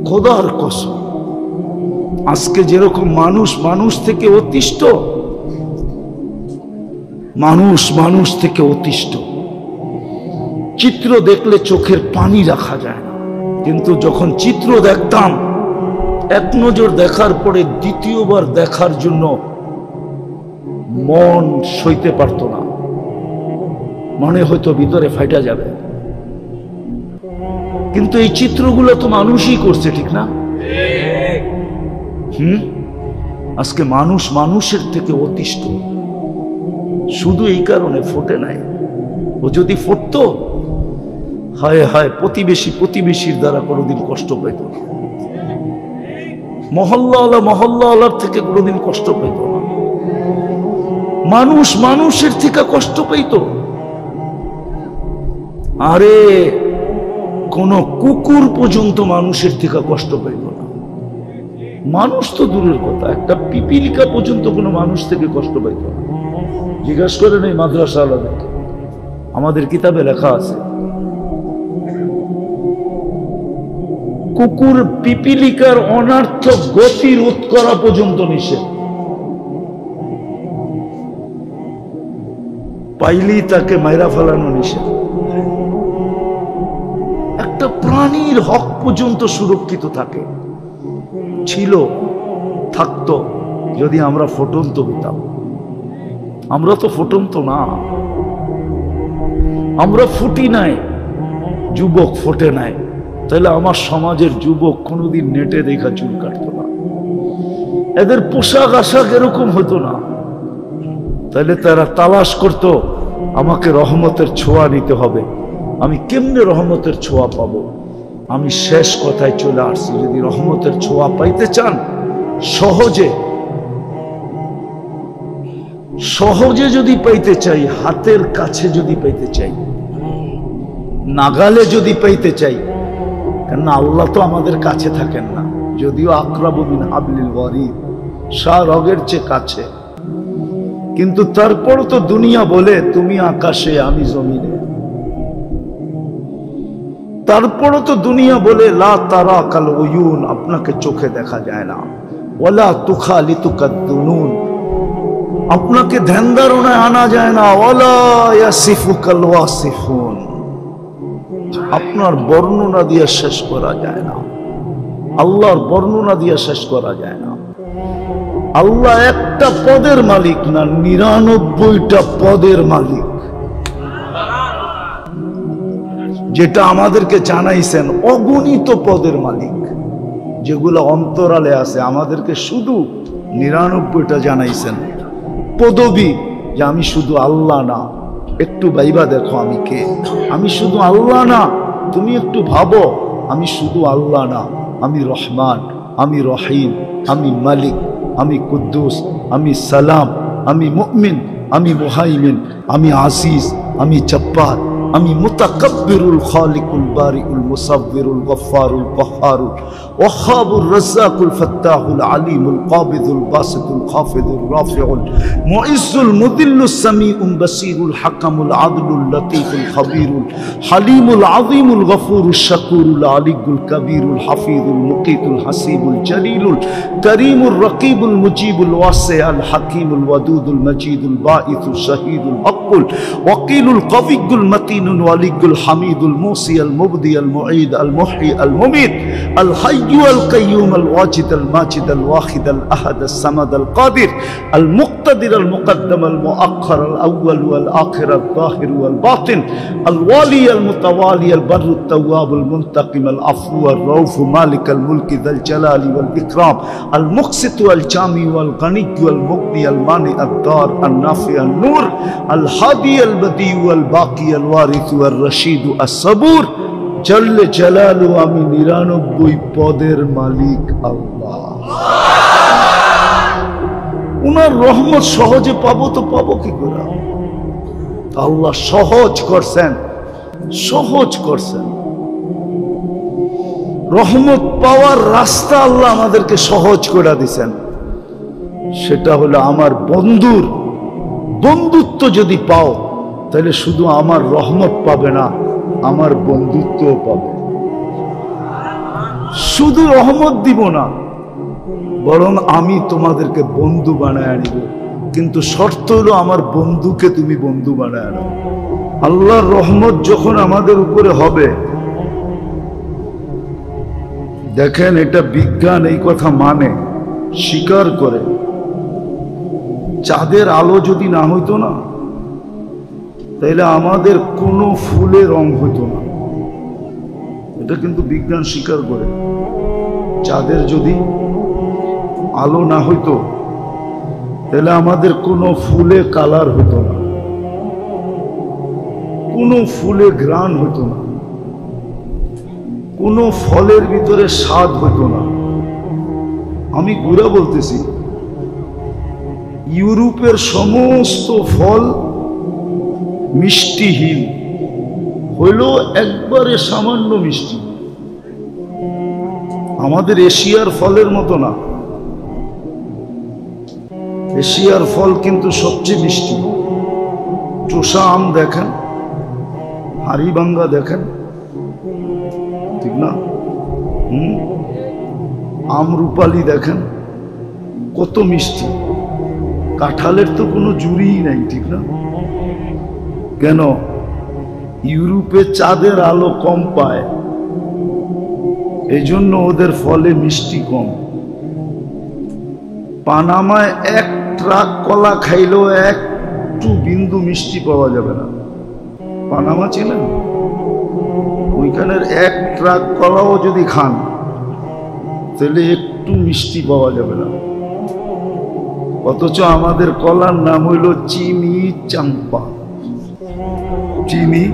খোদার কসম, আজকে যেরকম মানুষ মানুষ থেকে অতিষ্ঠ, মানুষ মানুষ থেকে অতিষ্ঠ। চিত্র দেখলে চোখের পানি রাখা যায় না, কিন্তু যখন চিত্র দেখতাম এক নজর দেখার পরে দ্বিতীয়বার দেখার জন্য মন সইতে পারত না, মনে হয়তো ভিতরে ফাইটা যাবে। কিন্তু এই চিত্রগুলো তো মানুষই করছে, ঠিক না? আজকে মানুষ মানুষের থেকে অতিষ্ঠ, শুধু এই কারণে ফোটে নাই। ও যদি ফুটতো, হায় হায়, প্রতিবেশী প্রতিবেশীর দ্বারা কোনোদিন কষ্ট পেত না, মহল্লাওয়ালা মহল্লাওয়ালার থেকে কোনোদিন কষ্ট পেত না, মানুষ মানুষের থেকে কষ্ট পেত। আরে কোন কুকুর পর্যন্ত মানুষের থেকে কষ্ট পেত না। মানুষ তো দূরের কথা, একটা পিপিলিকা পর্যন্ত কোনো মানুষ থেকে কষ্ট পেত না। জিজ্ঞাসা করেন এই মাদ্রাসা আলাদাকে, আমাদের কিতাবে লেখা আছে কুকুর পিপিলিকার অনার্থক গতি রোধ করা পর্যন্ত নিষেধ, পাইলেই তাকে মাইরা ফেলানো নিষেধ। একটা প্রাণীর হক পর্যন্ত সুরক্ষিত থাকে, ছিল, থাকতো যদি আমরা ফুটন্ত হইতাম। আমরা তো ফুটন্ত না, আমরা ফুটি নাই, যুবক ফোটে নাই। তাহলে আমার সমাজের যুবক কোনোদিন নেটে দেখা চুল কাটতো না, এদের পোশাক আশাক এরকম হতো না। তাহলে তারা তালাশ করত আমাকে রহমতের ছোঁয়া নিতে হবে, আমি কেমনে রহমতের ছোঁয়া পাবো? আমি শেষ কথায় চলে আসছি, যদি রহমতের ছোঁয়া পাইতে চান, সহজে সহজে যদি পাইতে চাই, হাতের কাছে যদি পাইতে চাই, নাগালে যদি পাইতে চাই, কেননা আল্লাহ তো আমাদের কাছে থাকেন না, যদিও আকরাবু মিন হাবলিল ওয়ারিদ, শাহরগের চেয়ে কাছে, কিন্তু তারপর তো দুনিয়া বলে তুমি আকাশে আমি জমিনে। তারপরও তো দুনিয়া বলে লা তারা কাল উয়ুন, আপনাকে চোখে দেখা যায় না, ওয়ালা তুখালিতুকাদ দুনুন, আপনাকে ধ্যান ধারণায় আনা যায় না, ওয়ালা ইয়াসিফুকাল ওয়াসিফুন, আপনার বর্ণনা দিয়ে শেষ করা যায় না, আল্লাহর বর্ণনা দিয়ে শেষ করা যায় না। আল্লাহ একটা পদের মালিক না, 99টা পদের মালিক, যেটা আমাদেরকে জানাইছেন, অগণিত পদের মালিক, যেগুলো অন্তরালে আছে। আমাদেরকে শুধু 99টা জানাইছেন পদবী, যে আমি শুধু আল্লাহ না, একটু ভাইবা দেখো আমি কে, আমি শুধু আল্লাহ না, তুমি একটু ভাবো আমি শুধু আল্লাহ না, আমি রহমান, আমি রহিম, আমি মালিক, আমি কুদ্দুস, আমি সালাম, আমি মুমিন, আমি মুহাইমিন, আমি আজিজ, আমি জব্বার, আমি মুতাকাব্বিরুল খালিকুল বারিউল মুসাব্বিরুল গফফারুল কহ্হারুল ওয়াহ্হাবুর রাজ্জাকুল ফাত্তাহুল আলিমুল কাবিদুল বাসিতুল খাফিদুর রাফিউল মুইজ্জুল মুদিল্লুস সামিউল বাসিরুল হাকামুল আদলুল লতীফুল খবীরুল হালিমুল আযীমুল গফুরুশ শাকুরুল আলিয়ুল কবীরুল হাফিজুল মুকিতুল হাসিবুল জলিলুল করিমুর রকিবুল মুজিবুল ওয়াসিউল হাকিমুল ওয়াদুদুল মজিদুল বাঈসুল শাহীদুল হকুল ওয়াকিলুল কবিয়ুল মতিনুল ওয়ালিয়ুল হামিদুল মুসি আল মুবদি আল মুঈদ আল মুহয়ি আল মুমীত আল হাইয়্যু আল কাইয়্যুম আল ওয়াজিদ আল মাজিদ আল ওয়াহিদ আল আহাদ আল সামাদ আল কাদির আল মুক্তাদির আল মুকদ্দম আল মুআখ্খার আল আউয়াল ওয়াল আখির আল যাহির ওয়াল বাতিন আল ওয়ালি আল মুতাওয়ালি আল বাররু আত তাওয়াব আল মুনতাকিম আল আফু আল রাউফ মালিক আল মুলকি যাল জালালি ওয়াল ইকরাম আল মুকসিত ওয়াল জামি ওয়াল গনি ওয়াল মুগনি আল মানি আদ দার আল নাফি আল নূর আল হাদি আল বদি ওয়াল বাকি আল ওয়ারিস ওয়াল রশিদ আস সাবুর জল্লে জালালু, আমি 99 পদের মালিক আল্লাহ। উনার রহমত সহজে পাবো তো পাবো কি করে? আল্লাহ সহজ করছেন, সহজ করছেন। রহমত পাওয়ার রাস্তা আল্লাহ আমাদেরকে সহজ করে দিছেন। সেটা হলো আমার বন্ধুর বন্ধুত্ব যদি পাও, তাহলে শুধু আমার রহমত পাবে না, আমার বন্ধুত্বও পাবে। শুধু রহমত দিব না, বরং আমি তোমাদেরকে বন্ধু বানায় আনিব। কিন্তু শর্ত হলো আমার বন্ধুকে তুমি বন্ধু বানায় আনো। আল্লাহর রহমত যখন আমাদের উপরে হবে, দেখেন এটা বিজ্ঞান এই কথা মানে, স্বীকার করে, চাঁদের আলো যদি না হইতো না, তাইলে আমাদের কোনো ফুলে রং হইতো না। এটা কিন্তু বিজ্ঞান স্বীকার করে। চাঁদের যদি আলো না হইতো, তাহলে আমাদের কোনো ফুলে কালার হইতো না, কোনো ফুলে ঘ্রাণ হইতো না, কোনো ফলের ভিতরে স্বাদ হইতো না। আমি ঘুরা বলতেছি, ইউরোপের সমস্ত ফল মিষ্টিহীন, হইল একবারে সামান্য মিষ্টি। আমাদের এশিয়ার ফলের মতো না। এশিয়ার ফল কিন্তু সবচেয়ে মিষ্টি। চোষা আম দেখেন, হাড়িভাঙ্গা দেখেন, ঠিক না? আমরুপালি দেখেন কত মিষ্টি। কাঁঠালের তো কোনো জুড়িই নাই, ঠিক না? কেন? ইউরোপে চাঁদের আলো কম পায়, এই জন্য ওদের ফলে মিষ্টি কম। পানামায় এক ট্রাক কলা খাইলেও একটু বিন্দু মিষ্টি পাওয়া যাবে না। পানামা ছিলেন, ওইখানের এক ট্রাক কলাও যদি খান, তাহলে একটু মিষ্টি পাওয়া যাবে না। অথচ আমাদের কলার নাম হইল চিনি চাম্পা। চিনি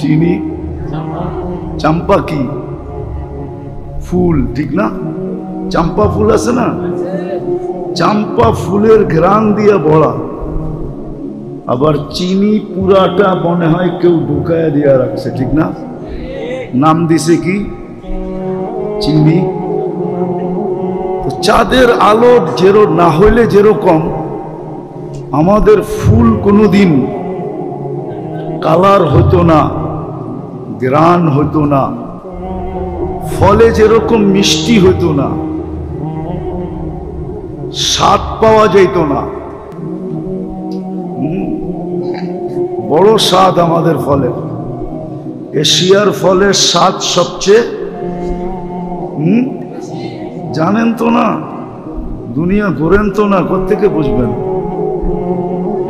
চিনি চাম্পা কি ফুল, ঠিক না? চাম্পা ফুল আছে না, চাম্পা ফুলের ঘ্রাণ দিয়ে ভরা। আবার চিনি পুরাটা মনে হয় কেউ ঢুকায় দিয়া রাখছে, ঠিক না? নাম দিছে কি? চিনি। চাঁদের আলো না হইলে যেরকম আমাদের ফুল কোনোদিন কালার হতো না, ঘ্রাণ হতো না, ফলে যেরকম মিষ্টি হতো না, স্বাদ পাওয়া যেত না। বড় স্বাদ আমাদের ফলের। এশিয়ার ফলের স্বাদ সবচেয়ে, জানেন তো না, দুনিয়া ঘোরেন তো না, কোত্থেকে বুঝবেন?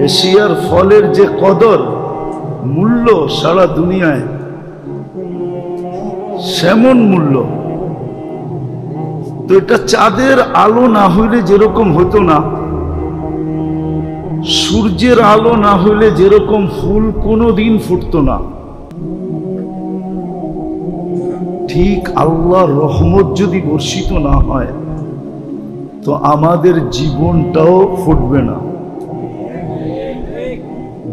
এশিয়ার ফলের যে কদর মূল্য সারা দুনিয়ায়, সেমন মূল্য। তো এটা চাঁদের আলো না হইলে যেরকম হতো না, সূর্যের আলো না হইলে যেরকম ফুল কোনোদিন ফুটতো না, ঠিক আল্লাহর রহমত যদি বর্ষিত না হয়, তো আমাদের জীবনটাও ফুটবে না।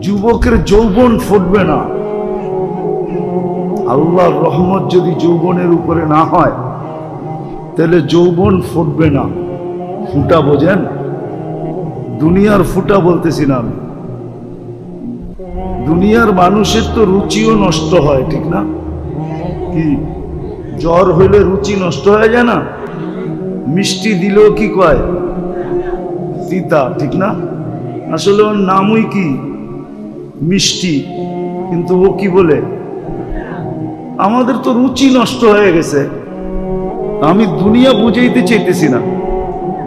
যুবকের যৌবন ফুটবে না। আল্লাহর রহমত যদি যৌবনের উপরে না হয়, তাহলে যৌবন ফুটবে না। ফুটা বোঝেন? দুনিয়ার ফুটা বলতেছি না আমি। দুনিয়ার মানুষের তো রুচিও নষ্ট হয়, ঠিক না? কি জ্বর হইলে রুচি নষ্ট হয়ে যায় না? মিষ্টি দিলেও কি কয়? তিতা, ঠিক না? আসলে ওর নামই কি? মিষ্টি। কিন্তু ও কি বলে? আমাদের তো রুচি নষ্ট হয়ে গেছে। আমি দুনিয়া বুঝাইতে চাইতেছি না,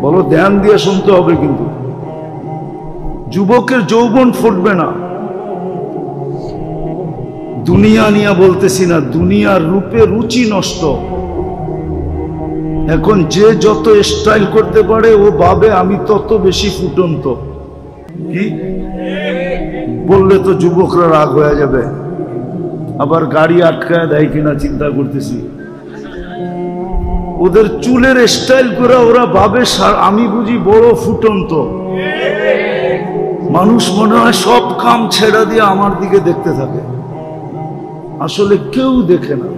বলো ধ্যান দিয়ে শুনতে হবে। কিন্তু যুবকের যৌবন ফুটবে না। দুনিয়া নিয়ে বলতেছি না, দুনিয়ার রূপে রুচি নষ্ট। এখন যে যত স্টাইল করতে পারে, ও ভাবে আমি তত বেশি ফুটন্ত। কি বললে তো যুবকরা রাগ হয়ে যাবে, আবার গাড়ি আটকায় দেয় কিনা চিন্তা করতেছি। ওদের চুলের স্টাইল করে ওরা ভাবে আমি বুঝি বড় ফুটন্ত। মানুষ মনে হয় সব কাম ছেড়া দিয়ে আমার দিকে দেখতে থাকে, আসলে কেউ দেখে না।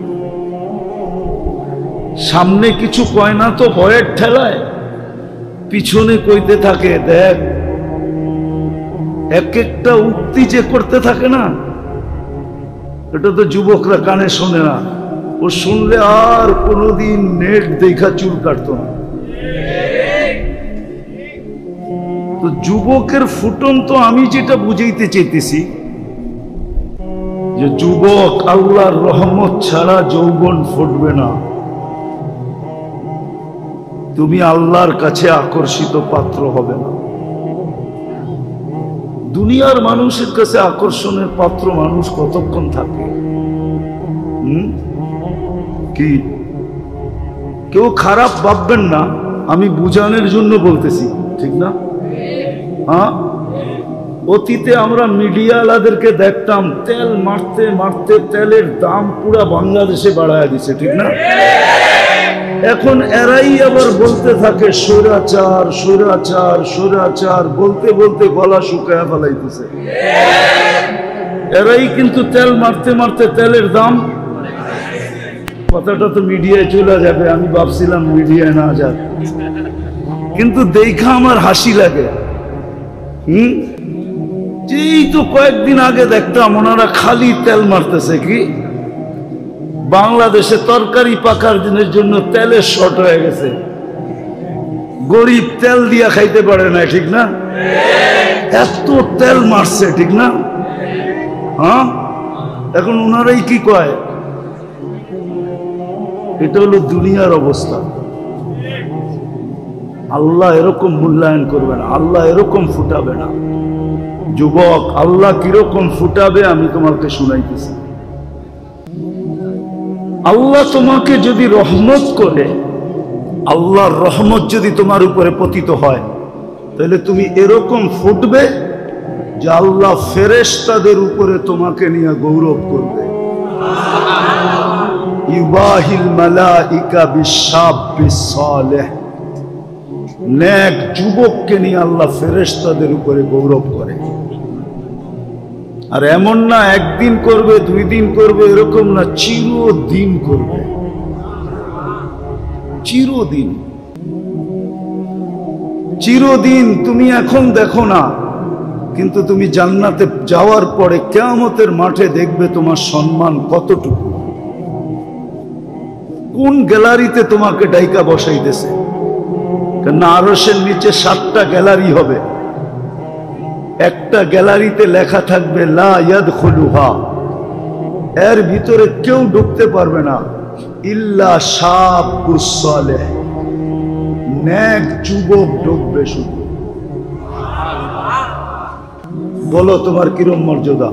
সামনে কিছু কয় না তো ভয়ের ঠেলায় পিছনে কইতে থাকে, দেখ। এক একটা উক্তি যে করতে থাকে না, এটা তো যুবকরা কানে শোনে না। ও শুনলে আর কোনোদিন নেট দেখা চুল কাটতো না। তো যুবকের ফুটন তো আমি যেটা বুঝাইতে চাইতেছি যে যুবক, আল্লাহর রহমত ছাড়া যৌবন ফুটবে না। তুমি আল্লাহর কাছে আকর্ষিত পাত্র হবে না। দুনিয়ার মানুষের কাছে আকর্ষণের পাত্র মানুষ কতক্ষণ থাকে? কি কেউ খারাপ ভাববেন না, আমি বুঝানোর জন্য বলতেছি, ঠিক না? হ্যাঁ, অতীতে আমরা মিডিয়াওয়ালাদেরকে দেখতাম তেল মারতে মারতে তেলের দাম পুরা বাংলাদেশে বাড়ায় দিছে, ঠিক না? এখন এরাই আবার বলতে থাকে স্বৈরাচার স্বৈরাচার স্বৈরাচার, বলতে বলতে গলা শুকায় ফেলাইতেছে। এরাই কিন্তু তেল মারতে মারতে তেলের দাম, কথাটা তো মিডিয়ায় চলে যাবে, আমি ভাবছিলাম মিডিয়ায় না যাক, কিন্তু দেখা আমার হাসি লাগে। যেই তো কয়েকদিন আগে দেখতাম ওনারা খালি তেল মারতেছে। কি বাংলাদেশে তরকারি পাকার দিনের জন্য তেলের শর্ট হয়ে গেছে, গরিব তেল দিয়া খাইতে পারে না, ঠিক না? এত তেল মারছে, ঠিক না? হ্যাঁ, এখন ওনারাই কি কয়, এটা হলো দুনিয়ার অবস্থা। আল্লাহ এরকম মূল্যায়ন করবে না, আল্লাহ এরকম ফুটাবে না। যুবক, আল্লাহ কিরকম ফুটাবে আমি তোমাকে শুনাইতেছি। আল্লাহ তোমাকে যদি রহমত করে, আল্লাহর রহমত যদি তোমার উপরে পতিত হয়, তাহলে তুমি এরকম ফুটবে যে আল্লাহ ফেরেশতাদের উপরে তোমাকে নিয়ে গৌরব করবে। ইউবাহিল মালাইকা বিশাব্বিস সালেহ, নেক যুবককে নিয়ে আল্লাহ ফেরেশতাদের উপরে গৌরব করে। আর এমন না একদিন করবে, 2 দিন করবে, এরকম না, চিরদিন করবে, চিরদিন। চিরদিন তুমি এখন দেখো না, কিন্তু তুমি জান্নাতে যাওয়ার পরে কিয়ামতের মাঠে দেখবে তোমার সম্মান কতটুকু। কোন গ্যালারিতে তোমাকে ডাইকা বসাইতেছে? কারণ আরশের নিচে 7টা গ্যালারি হবে, একটা গ্যালারিতে লেখা থাকবে লা ইয়াদখুলুহা, এর ভিতরে কেউ ঢুকতে পারবে না, ইল্লা শাবুস সালেহ, নেক যুবক ঢুকবে শুধু। বলো তোমার কিরম মর্যাদা?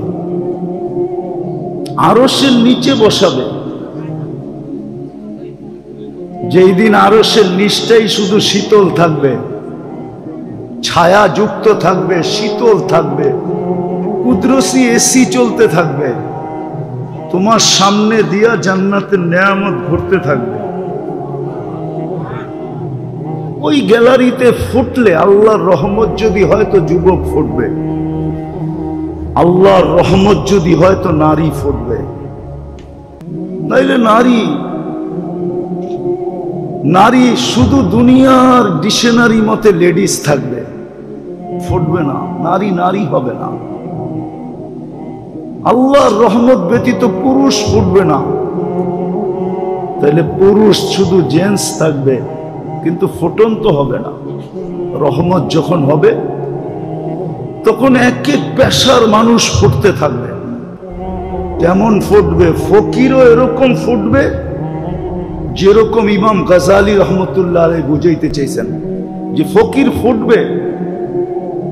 আরশের নিচে বসাবে, যেই দিন আরশের নিচটাই শুধু শীতল থাকবে, ছায়া যুক্ত থাকবে, শীতল থাকবে, কুদরতি এসি চলতে থাকবে, তোমার সামনে দিয়া জান্নাতের নেয়ামত ঘুরতে থাকবে। ওই গ্যালারিতে ফুটলে আল্লাহর রহমত যদি হয় তো যুবক ফুটবে, আল্লাহর রহমত যদি হয় তো নারী ফুটবে, নাইলে নারী শুধু দুনিয়ার ডিকশনারি মতে লেডিস থাকবে, ফুটবে না, নারী হবে না। আল্লাহর রহমত ব্যতীত পুরুষ ফুটবে না, তাহলে পুরুষ শুধু জেন্টস থাকবে, কিন্তু ফুটন্ত হবে না। রহমত যখন হবে তখন এক এক পেশার মানুষ ফুটতে থাকবে। কেমন ফুটবে? ফকিরও এরকম ফুটবে যেরকম ইমাম গাজালি রহমতুল্লাহ আলাইহি বুঝাইতে চাইছেন, যে ফকির ফুটবে,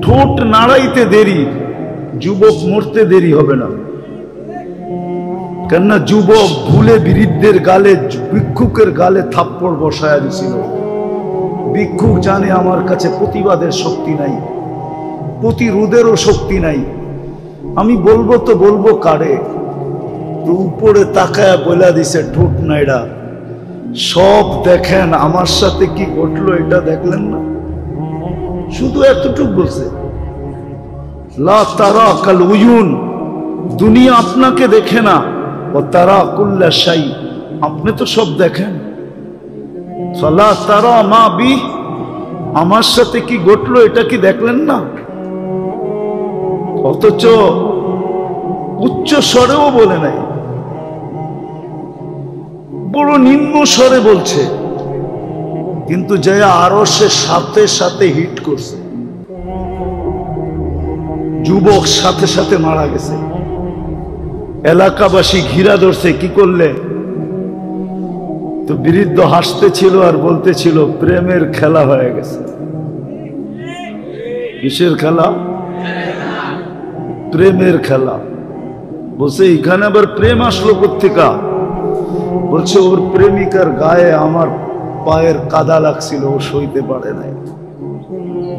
ঠোঁট নাড়াইতে দেরি, যুবক মরতে দেরি হবে না। কেননা যুবক ভুলে বৃদ্ধের গালে, ভিক্ষুকের গালে থাপ্পড় বসায়া দিছিল। ভিক্ষুক জানে আমার কাছে প্রতিবাদের শক্তি নাই, প্রতিরোধেরও শক্তি নাই, আমি বলবো তো বলবো কারে, তো উপরে তাকায়া বলে দিছে ঠোঁট নাইড়া, সব দেখেন আমার সাথে কি ঘটলো এটা দেখলেন না? শুধু এতটুকু বলছে, লা তারা কাল উয়ুন, দুনিয়া আপনাকে দেখে না, ও তারা কুল্লা শাই, আপনি তো সব দেখেন। লা তারা মা বি, আমার সাথে কি ঘটলো এটা কি দেখলেন না? অথচ উচ্চ স্বরেও বলে নাই। বড় নিম্ন স্বরে বলছে, কিন্তু জয়া আরো সে সাথে সাথে হিট করছে। যুবক সাথে সাথে মারা গেছে। এলাকাবাসী ঘিরা ধরছে, কি করলে? তো বৃদ্ধ হাসতেছিল আর বলতেছিল, প্রেমের খেলা হয়ে গেছে। কিসের খেলা? প্রেমের খেলা। বলছে এখানে আবার প্রেম আসলো কোত্থেকা? বলছে ওর প্রেমিকার গায়ে আমার পায়ের কাদা লাগছিল, ও সইতে পারে নাই।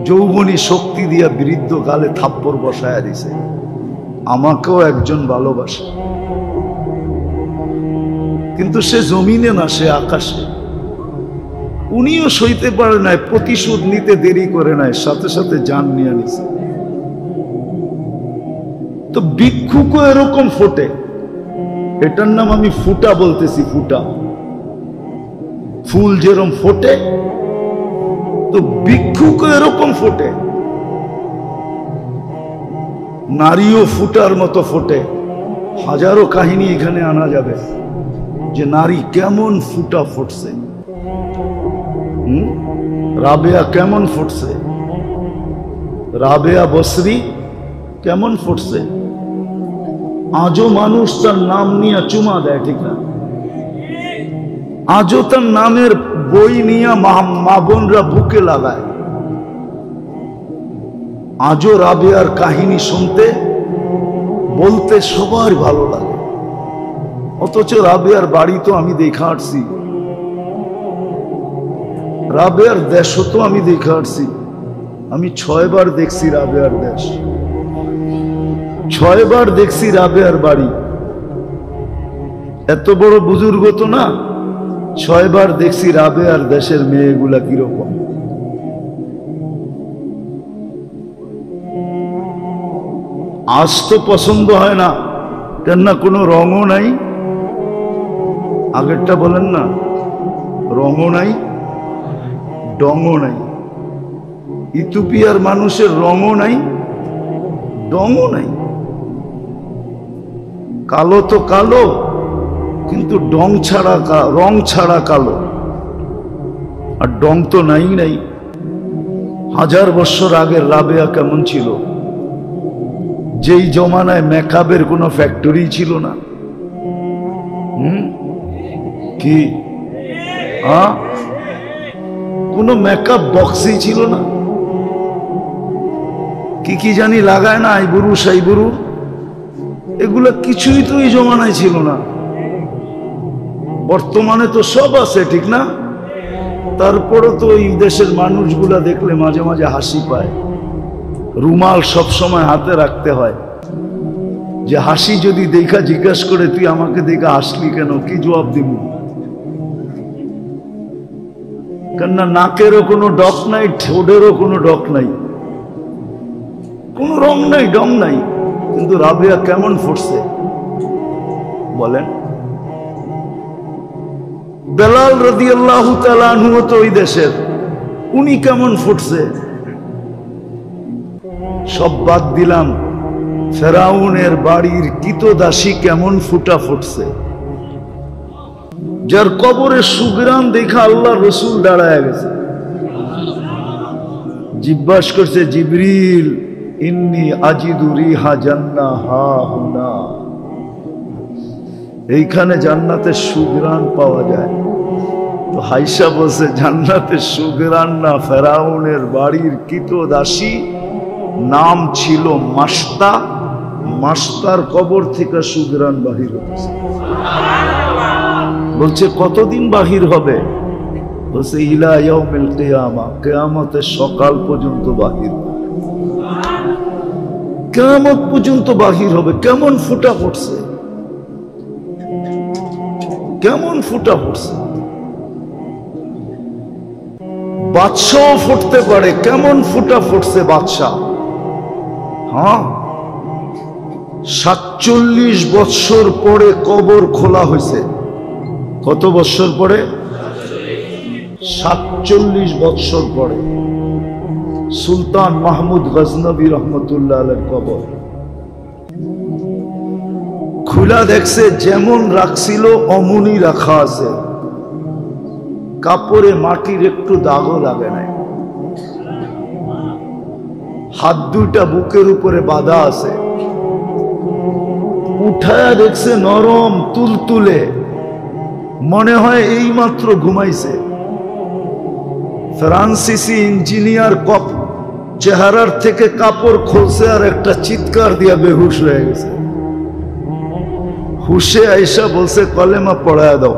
যৌবনী শক্তি দিয়া বৃদ্ধ গালে থাপ্পড় বসায়া দিছে। আমাকেও একজন ভালোবাসে, কিন্তু সে জমিনে না, সে আকাশে। উনিও সইতে পারে নাই, প্রতিশোধ নিতে দেরি করে নাই, সাথে সাথে জান নিয়ে নিছে। তো ভিক্ষুকও এরকম ফোটে। এটার নাম আমি ফুটা বলতেছি, ফুটা। ফুল যেরকম ফোটে, তো ভিক্ষুকও এরকম ফোটে। নারীও ফুটার মতো ফোটে। হাজারো কাহিনী এখানে আনা যাবে যে নারী কেমন ফুটা ফুটছে। রাবেয়া কেমন ফুটছে, রাবেয়া বসরি কেমন ফুটছে। আজও মানুষ তার নাম নিয়ে চুমা দেয়, ঠিক না? আজও তার নামের বই নিয়ে মা বোনরা বুকে লাগায়। আজও রাবেয়ার কাহিনী শুনতে বলতে সবার ভালো লাগে। অথচ রাবেয়ার বাড়ি তো আমি দেখা আসছি, রাবেয়ার দেশও তো আমি দেখা আসছি। আমি 6 বার দেখছি রাবেয়ার দেশ, 6 বার দেখছি রাবেয়ার বাড়ি। এত বড় বুজুর্গ তো না, 6 বার দেখছি রাবেয়ার দেশের মেয়েগুলা কিরকম। আজ তো পছন্দ হয় না, কেননা কোনো রঙও নাই। আগেরটা বলেন না, রঙও নাই, ডঙও নাই। ইথিওপিয়ার মানুষের রঙও নাই, ডঙও নাই। কালো তো কালো, কিন্তু রং ছাড়া কালো। আর ডং তো নাই নাই। 1000 বছর আগের রাবেয়া কেমন ছিল? যেই জমানায় মেকআপের কোনো ফ্যাক্টরি ছিল না। কি কোনো মেকআপ বক্সই ছিল না। কি কি জানি লাগায় না, আইবুরু সাইবুরু, এগুলা কিছুই তো এই জমানায় ছিল না। বর্তমানে তো সব আছে, ঠিক না? তারপরে তো এই দেশের মানুষগুলা দেখলে মাঝে মাঝে হাসি পায়। রুমাল সব সময় হাতে রাখতে হয়, যে হাসি যদি দেখা জিজ্ঞাসা করে তুই আমাকে দেখা হাসলি কেন, কি জবাব দিব? কেননা নাকেরও কোনো ডক নাই, ঠোঁটেরও কোনো ডক নাই, কোনো রং নাই, ডং নাই। কিন্তু রাবেয়া কেমন ফুটছে বলেন? বেলাল রাদিয়াল্লাহু তাআলা আনহু তো ওই দেশের, উনি কেমন ফুটছে? সব বাদ দিলাম, ফেরাউনের বাড়ির কিতদাসী কেমন ফুটা ফুটছে, যার কবরে সুগ্রাম দেখা আল্লাহ রসুল দাঁড়ায় গেছে। জিজ্ঞাস করছে, জিবরিল ইন্নী আজিদু রিহা জান্নাহ হা হুনা, এইখানে জান্নাতের সুগ্রাণ পাওয়া যায়। তো হাইসা বলছে, জান্নাতের সুগ্রাণ না, ফেরাউনের বাড়ির কিতদাসী, নাম ছিল মাস্তা। মাস্তার কবর থেকে সুগ্রাণ বাহির হচ্ছে। বলছে কতদিন বাহির হবে? বলছে ইলা ইয়াউমিল কিয়ামা, কিয়ামতের সকাল পর্যন্ত বাহির, কিয়ামত পর্যন্ত বাহির হবে। কেমন ফুটা পড়ছে, কেমন ফুটা পড়ছে। বাদশাহ ফুটতে পারে, কেমন ফুটা ফুটছে বাদশাহ। হ্যাঁ, 47 বৎসর পরে কবর খোলা হয়েছে। কত বৎসর পরে? 47 বৎসর পরে সুলতান মাহমুদ গজনবী রহমতুল্লাহ আলাইহির কবর খুলা দেখছে যেমন রাখছিল অমনি রাখা আছে, কাপড়ে মাটির একটু দাগও লাগে নাই। হাত দুইটা বুকের উপরে বাঁধা আছে, উঠায়া দেখছে নরম তুলতুলে, মনে হয় এই মাত্র ঘুমাইছে। ফ্রান্সিসি ইঞ্জিনিয়ার কপ চেহারার থেকে কাপড় খুলছে আর একটা চিৎকার দিয়া বেহুশ হয়ে গেছে। হুশে আইসা বলছে কলেমা পড়ায় দাও।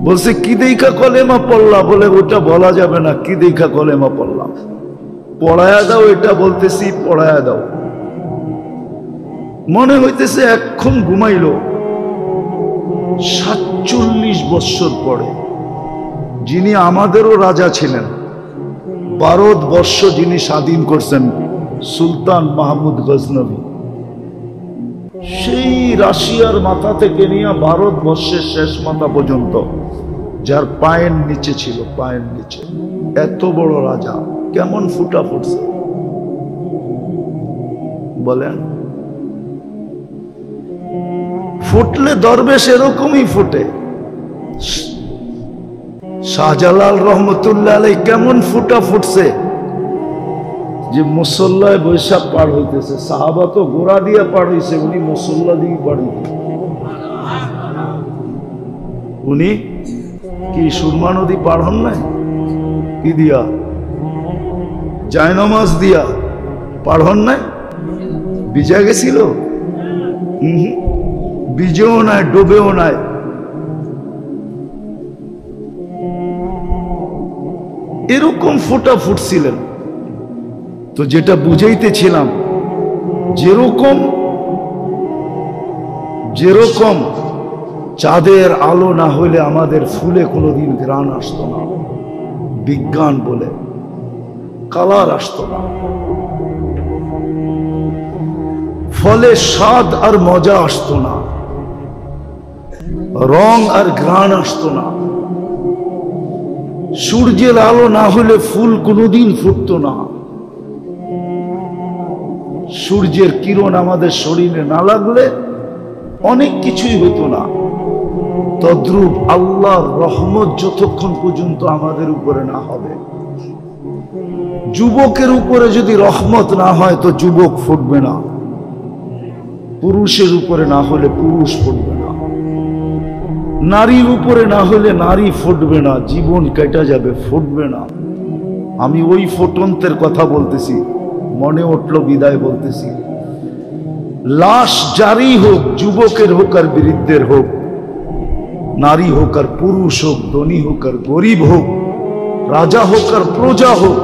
বলছে কি দেখা কলেমা পড়লা? বলে ওটা বলা যাবে না, কি দেখা কলেমা পড়লাম। পড়ায়া দাও এটা বলতেছি, পড়ায়া দাও। মনে হইতেছে এখন ঘুমাইল। 47 বৎসর পরে যিনি আমাদেরও রাজা ছিলেন, ভারতবর্ষ যিনি স্বাধীন করছেন, সুলতান মাহমুদ গজনবী, সেই রাশিয়ার মাথা থেকে নিয়ে ভারতবর্ষের শেষ মাথা পর্যন্ত, যার পায়ের নিচে ছিল, পায়ের নিচে এত বড় রাজা, কেমন ফুটা ফুটছে বলেন? ফুটলে দরবেশ এরকমই ফুটে। শাহজালাল রহমতুল্লাহ আলাই কেমন ফুটা ফুটছে যে মুসল্লায় বৈশাখ পার হইতেছে। সাহাবা তো গোড়া দিয়ে পার হইছে, উনি মুসল্লা দিয়ে পার হইতে। উনি কি সুরমা নদী পার হন নাই? কি দিয়া? জায়নামাজ দিয়া পার হন নাই? ভিজা গেছিল? ভিজেও নাই, ডোবেও নাই। এরকম ফোটা ফুটছিলেন। তো যেটা বুঝাইতেছিলাম, যেরকম যেরকম চাঁদের আলো না হলে আমাদের ফুলে কোনোদিন ঘ্রাণ আসতো না, বিজ্ঞান বলে কালার আসতো না, ফলে স্বাদ আর মজা আসতো না, রং আর ঘ্রাণ আসতো না। সূর্যের আলো না হলে ফুল কোনোদিন ফুটতো না, সূর্যের কিরণ আমাদের শরীরে না লাগলে অনেক কিছুই হতো না। তদ্রূপ আল্লাহর রহমত যতক্ষণ পর্যন্ত আমাদের উপরে না হবে, যুবকের উপরে যদি রহমত না হয় তো যুবক ফুটবে না, পুরুষের উপরে না হলে পুরুষ ফুটবে না, নারীর উপরে না হলে নারী ফুটবে না, জীবন কেটে যাবে, ফুটবে না। আমি ওই ফুটন্তের কথা বলতেছি, মনে উঠলো বিদায় বলতেছি। লাশ যারই হোক, যুবকের হোক আর বৃদ্ধের হোক, নারী হোক আর পুরুষ হোক, ধনী হোক আর গরিব হোক, রাজা হোক আর প্রজা হোক,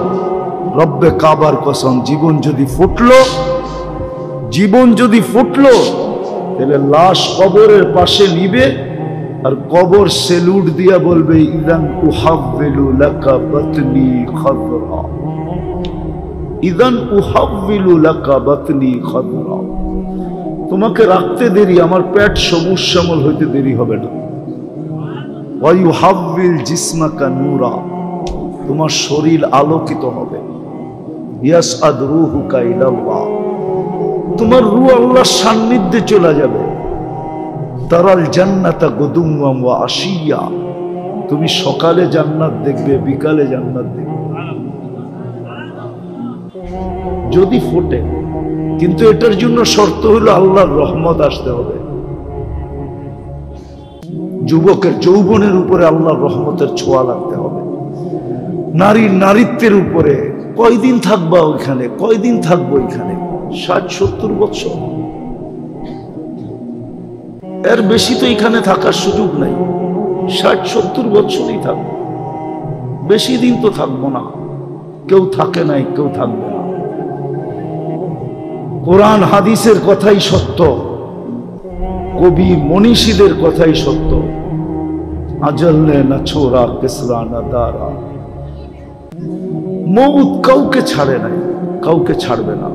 রব্বে কাবার কসম, জীবন যদি ফুটলো, জীবন যদি ফুটলো, তাহলে লাশ কবরের পাশে নিবে আর কবর সেলুট দিয়া বলবে, ইদান উহাব্বিলু লাকা বাতনি খাদরা, ইদান উহাব্বিলু লাকা বাতনি খাদরা। তোমাকে রাখতে দেরি, আমার পেট সবুজ শ্যামল হইতে দেরি হবে না। ওয়া ইউহাব্বিল জিসমাকা নূরা, তোমার শরীর আলোকিত হবে। ইয়াসআদ রূহুকা ইলাল্লাহ, তোমার রূহ আল্লাহর সান্নিধ্যে চলে যাবে। তারাল জান্নাতা গুদুওয়াম ওয়া আশিয়া, তুমি সকালে জান্নাত দেখবে, বিকালে জান্নাত দেখবে যদি ফোটে। কিন্তু এটার জন্য শর্ত হলো আল্লাহর রহমত আসতে হবে। যুবকের যৌবনের উপরে আল্লাহর রহমতের ছোঁয়া লাগতে হবে। নারীর নারীত্বের উপরে কয়দিন থাকবা ওইখানে, কয়দিন থাকবো ওইখানে? 60-70 বছর, এর বেশি তো এখানে থাকার সুযোগ নাই। 60-70 বছরই থাকবো, বেশি দিন তো থাকবো না। কেউ থাকে নাই, কেউ থাকবে না। কোরআন হাদিসের কথাই সত্য, কবি মনীষীদের কথাই সত্য। আজল্লে না ছোরা কেসরা না দারা, মউত কাউকে ছাড়ে নাই, কাউকে ছাড়বে না।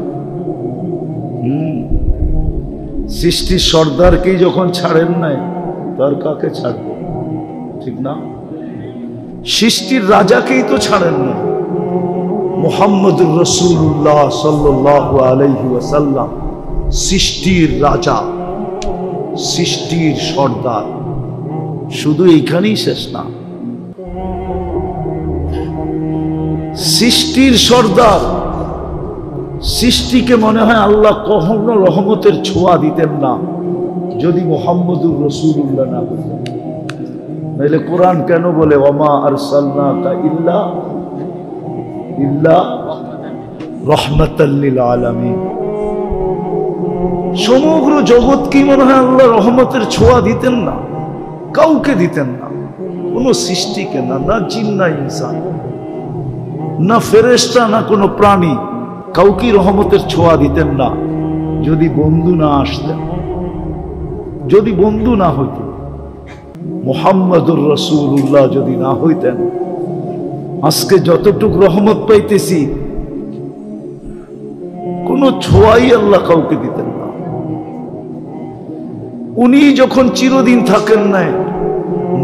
সৃষ্টির সর্দারকেই যখন ছাড়েন নাই, তার কাকে ছাড়বে? ঠিক না? সৃষ্টির রাজাকেই তো ছাড়েন না। মুহাম্মদুর রাসূলুল্লাহ সাল্লাল্লাহু আলাইহি ওয়াসাল্লাম সৃষ্টির রাজা, সৃষ্টির সর্দার। শুধু এইখানেই শেষ না, সৃষ্টির সর্দার। সৃষ্টিকে মনে হয় আল্লাহ কখনো রহমতের ছোঁয়া দিতেন না যদি মুহাম্মদুর রাসূলুল্লাহ না হতেন। নাহলে কোরআন কেন বলে ওমা আরসালনাকা ইল্লা রাহমাতাল লিল আলামিন। সমগ্র জগৎ কি মনে হয় আল্লাহ রহমতের ছোঁয়া দিতেন না? কাউকে দিতেন না, কোন সৃষ্টিকে না, না জিন না ইনসান না ফেরেশতা না কোনো প্রাণী, কাউকে রহমতের ছোঁয়া দিতেন না যদি বন্ধু না আসতেন, যদি বন্ধু না হইতেন। মুহাম্মদুর রাসূলুল্লাহ যদি না হইতেন, আজকে যতটুক রহমত পাইতেছি কোন ছোঁয়াই আল্লাহ কাউকে দিতেন না। উনি যখন চিরদিন থাকেন নাই,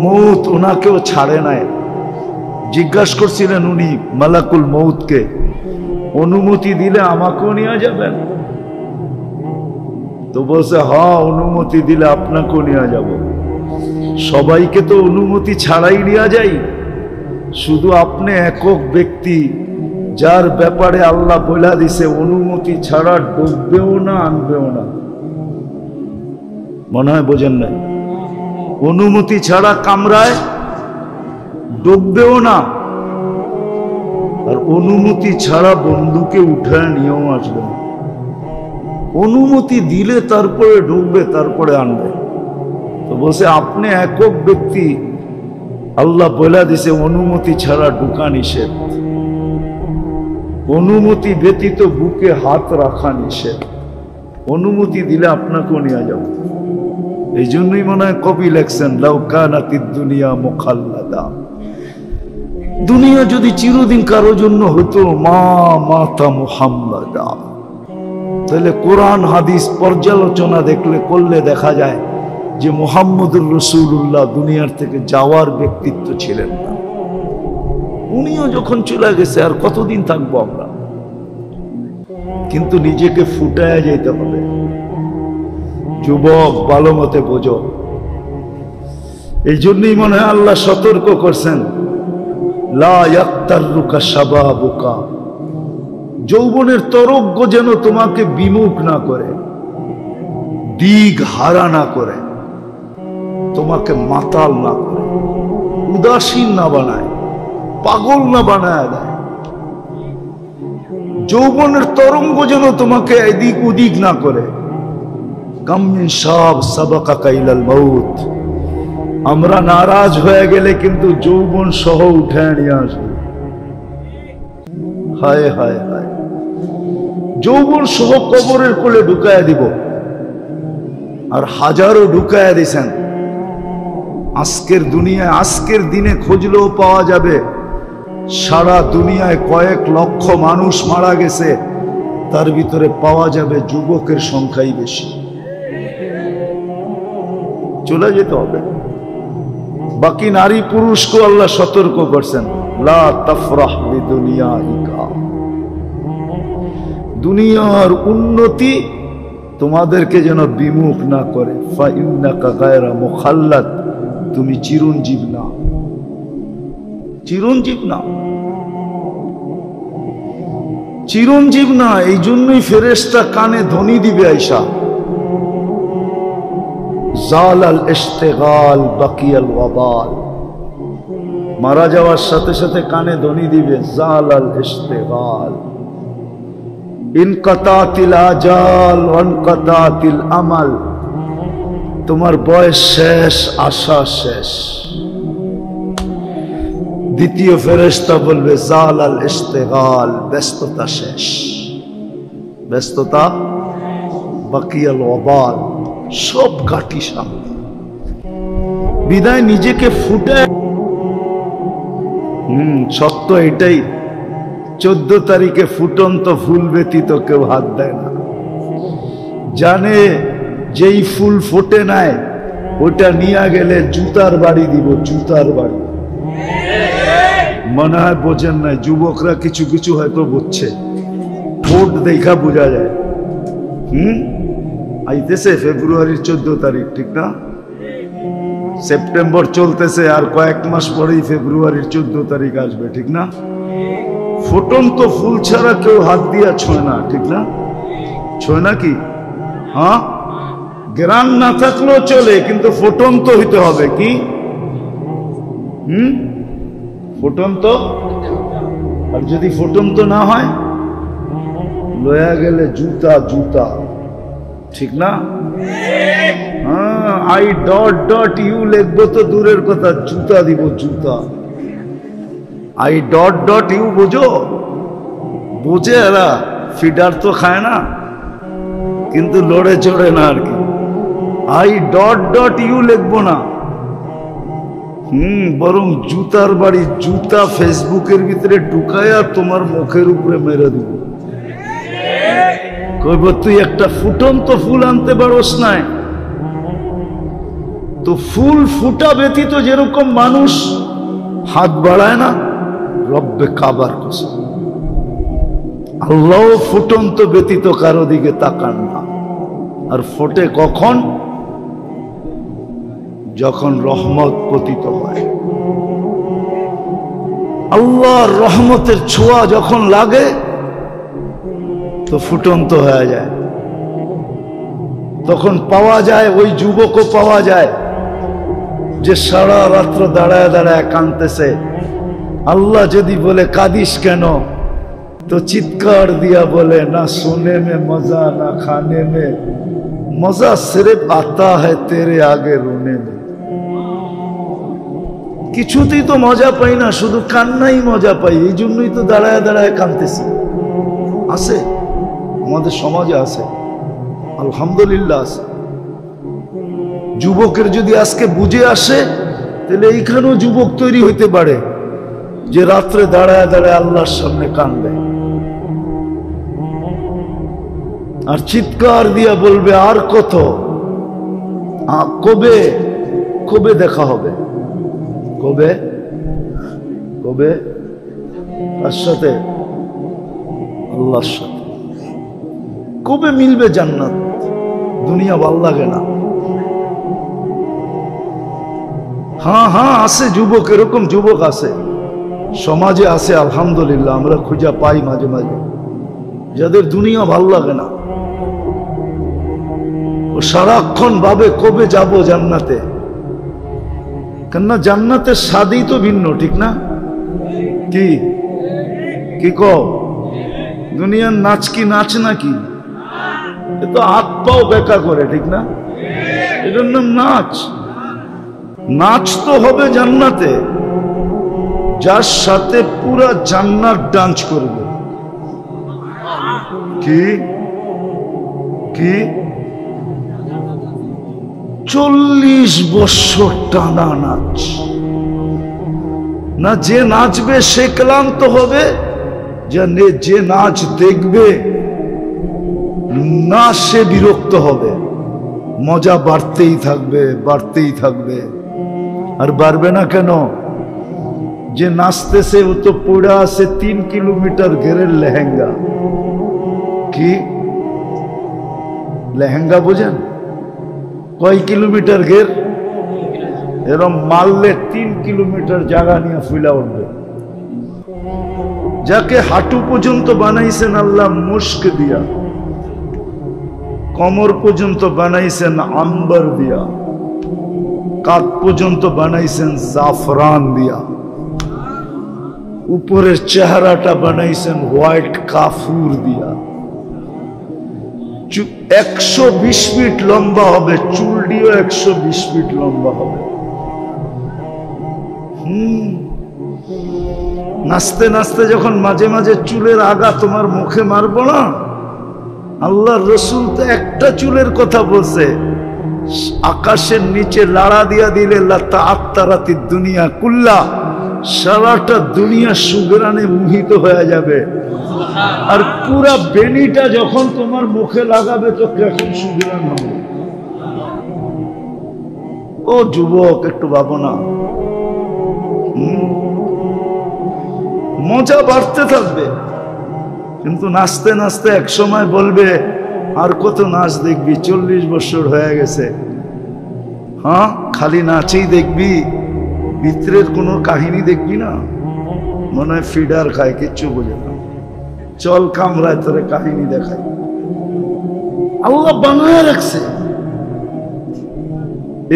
মৌত ওনাকেও ছাড়ে নাই। জিজ্ঞাসা করছিলেন উনি মালাকুল মৌতকে, অনুমতি দিলে আমাকেও নিয়ে যাবেন? তো বলছে হ্যাঁ, অনুমতি দিলে আপনাকেও নিয়ে যাব। সবাইকে তো অনুমতি ছাড়াই নিয়ে যাই, শুধু আপনি একক ব্যক্তি যার ব্যাপারে আল্লাহ বলে দিছে অনুমতি ছাড়া ডুববেও না আনবেও না। মনে হয় বোঝেন নাই? অনুমতি ছাড়া কামরায় ডুববেও না, আর অনুমতি ছাড়া বন্ধুকে উঠায় নিয়েও আসবে না। অনুমতি দিলে তারপরে ঢুকবে, তারপরে আনবে। তো বলছে আপনি একক ব্যক্তি, আল্লাহ বলে দিছে অনুমতি ছাড়া ঢুকা নিষেধ, অনুমতি ব্যতীত বুকে হাত রাখা নিষেধ। অনুমতি দিলে আপনাকেও নিয়ে যাব। এই জন্যই মনে হয় কবি লেখছেন লাউ কানাতিদ দুনিয়া মুখাল্লাদা, দুনিয়া যদি চিরদিন কারো জন্য হতো মা মাতা মুহাম্মাদা। তাহলে কোরআন হাদিস পর্যালোচনা করলে দেখা যায় যে মুহাম্মদুর রাসূলুল্লাহ দুনিয়ার থেকে যাওয়ার ব্যক্তিত্ব ছিলেন না। উনিও যখন চলে গেছে আর কতদিন থাকবো আমরা? কিন্তু নিজেকে ফুটায় যেতে হবে। যুবক ভালো মতে বোঝো। এই জন্যই মনে হয় আল্লাহ সতর্ক করছেন লা ইয়াক্তারুকা শাবাবুকা, যৌবনের তরঙ্গ যেন তোমাকে বিমুখ না করে, দিক হারা না করে, তোমাকে মাতাল না করে, উদাসীন না বানায়, পাগল না বানায় দেয়। যৌবনের তরঙ্গ যেন তোমাকে এদিক ওদিক না করে। কাম মিন শাব সাবাকাকা ইলাল মাউত, আমরা নারাজ হয়ে গেলে কিন্তু যৌবন সহ উঠে নিয়ে আসবে। হায় হায় হায়, যৌবন সহ কবরের কোলে ঢুকায় দিব। আর হাজারো ঢুকায় দিছেন। আজকের দুনিয়ায়, আজকের দিনে খুঁজলেও পাওয়া যাবে সারা দুনিয়ায় কয়েক লক্ষ মানুষ মারা গেছে, তার ভিতরে পাওয়া যাবে যুবকের সংখ্যাই বেশি। চলে যেতে হবে। বাকি নারী পুরুষকে আল্লাহ সতর্ক করছেন লা তাফরাহ বিদুনিয়াইকা, দুনিয়ার উন্নতি তোমাদেরকে যেন বিমুখ না করে। ফাইন্নাকা গায়রা মুখাল্লাদ, তুমি চিরঞ্জীব না, চিরঞ্জীব না, চিরঞ্জীব না। এই জন্যই ফেরেশতা কানে ধ্বনি দিবে আয়েশা, জালাল ইশতিগাল বাকিয়াল ওয়াবাল, মারা যাওয়ার সাথে সাথে কানে ধ্বনি দিবে জালাল ইশতিগাল, ইনকাতাতিল আজাল ওয়ানকাতাতিল আমাল, তোমার বয়স শেষ, আশা শেষ। দ্বিতীয় ফেরেশতা বলবে জালাল ইশতিগাল, ব্যস্ততা শেষ, ব্যস্ততা, বাকিয়াল ওয়াবাল, সব ঘাটি সামনে। বিদায় নিজেকে ফুটে। সত্য এটাই, 14 তারিখে ফুটন্ত ফুল ব্যতীত কেউ হাত দেয় না। জানে যেই ফুল ফোটে নাই ওটা নিয়ে গেলে জুতার বাড়ি দিব, জুতার বাড়ি। মনে হয় বোঝেন নাই, যুবকরা কিছু কিছু হয়তো বুঝছে, ঠোঁট দেখা বোঝা যায়। আইতেছে ফেব্রুয়ারির 14 তারিখ, ঠিক না? সেপ্টেম্বর চলতেছে, আর কয়েক মাস পরেই ফেব্রুয়ারির 14 তারিখ আসবে, ঠিক না? ফুটন্ত ফুল ছাড়া কেউ হাত দিয়া ছোঁয় না, ঠিক না? ছোঁয় না কি? হ্যাঁ, গ্রান না থাকলেও চলে, কিন্তু ফুটন্ত হইতে হবে। কি ফুটন্ত? আর যদি ফুটন্ত না হয়, লয়া গেলে জুতা জুতা, ঠিক না? হ্যাঁ, আই ডট ডট ইউ লিখবো তো দূরের কথা, জুতা দিব জুতা। আই ডট ডট ইউ বোঝো? বোঝে এরা, ফিডার তো খায় না, কিন্তু লড়ে চড়ে না আর কি। আই ডট ডট ইউ লিখবো না, বরং জুতার বাড়ি, জুতা ফেসবুকের ভিতরে ঢুকায়া তোমার মুখের উপরে মেরে দিব। কইব তুই একটা ফুটন্ত ফুল আনতে পারোস নাই? তো ফুল ফুটা ব্যতীত যেরকম মানুষ হাত বাড়ায় না, রব্বে কাবার কসম আল্লাহ ফুটন্ত ব্যতীত কারো দিকে তাকান না। আর ফোটে কখন? যখন রহমত পতিত হয়, আল্লাহর রহমতের ছোঁয়া যখন লাগে তো ফুটন্ত হয়ে যায়। তখন পাওয়া যায়, ওই যুবকও পাওয়া যায় যে সারা রাত্র দাঁড়ায় দাঁড়ায় কাঁদতেছে। আল্লাহ যদি বলে কাঁদিস কেন, তো চিৎকার দিয়া বলে, না সোনে মে মজা না খানে মে মজা, সির্ফ আতা হ্যায় তেরে আগে রোনে মে। কিছুতেই তো মজা পাই না, শুধু কান্নাই মজা পাই, এই জন্যই তো দাঁড়ায় দাঁড়ায় কাঁদতেছি। আছে, আমাদের সমাজে আছে, আলহামদুলিল্লাহ আছে। যুবকের যদি আজকে বুঝে আসে, তাহলে এইখানেও যুবক তৈরি হইতে পারে যে রাত্রে দাঁড়ায় দাঁড়ায় আল্লাহর সামনে কাঁদবে আর চিৎকার দিয়া বলবে, আর কত, কবে কবে দেখা হবে, কবে কবে, কার সাথে? আল্লাহর সাথে। কবে মিলবে জান্নাত? দুনিয়া ভাল লাগে না। হ্যাঁ হ্যাঁ, আছে যুবক, এরকম যুবক আছে, সমাজে আছে আলহামদুলিল্লাহ, আমরা খুঁজা পাই মাঝে মাঝে, যাদের দুনিয়া ভাল লাগে না। ও সারাক্ষণ ভাবে কবে যাব জান্নাতে। কেননা জান্নাতের স্বাদই তো ভিন্ন, ঠিক না? কি কি কও? দুনিয়ার নাচ কি নাচ নাকি? এ তো হাত পাও বেকা করে, ঠিক না? এটার নাম নাচ। নাচ তো হবে জান্নাতে, যার সাথে পুরা জান্নাত ডান্স করবে। কি কি 40 বছর টানা নাচ না? যে নাচবে সে ক্লান্ত হবে, যে নাচ দেখবে না সে বিরক্ত হবে। মজা বাড়তেই থাকবে, বাড়তেই থাকবে। আর বাড়বে না কেন? যে নাচতেছে ও তো পড়ে আছে 3 কিলোমিটার ঘেরের লেহেঙ্গা। কি লেহেঙ্গা বোঝেন? কয় কিলোমিটার ঘের? এরম মারলে 3 কিলোমিটার জায়গা নিয়ে ফুলা উঠবে। যাকে হাঁটু পর্যন্ত বানাইছেন আল্লাহ মুস্ক দিয়া, কমর পর্যন্ত বানাইছেন আম্বার দিয়া, কাঁধ পর্যন্ত বানাইছেন জাফরান দিয়া, উপরের চেহারাটা বানাইছেন হোয়াইট কাফুর দিয়া। 120 ফিট লম্বা হবে, চুলটিও 120 ফিট লম্বা হবে। নাচতে নাচতে যখন মাঝে মাঝে চুলের আগা তোমার মুখে মারবো না, আল্লাহর রসুল তো একটা চুলের কথা বলছে, আকাশের নিচে লাড়া দিয়া দিলে লাতাআত্তারাতিদ দুনিয়া কুল্লা, সারাটা দুনিয়া সুগরানে মোহিত হয়ে যাবে। আর পুরা বেনিটা যখন তোমার মুখে লাগাবে তো কেমন সুগরান হবে। ও যুবক, একটু ভাবো না। মজা বাড়তে থাকবে, কিন্তু নাচতে নাচতে এক সময় বলবে আর কত নাচ দেখবি? 40 বছর হয়ে গেছে। হ্যাঁ, খালি নাচেই দেখবি, ভিতরের কোনো কাহিনী দেখবি না। মনে হয় ফিডার খায়, কিচ্ছু বোঝে না। চল কামরায় তোরে কাহিনী দেখায়। আল্লাহ বানায় রাখছে।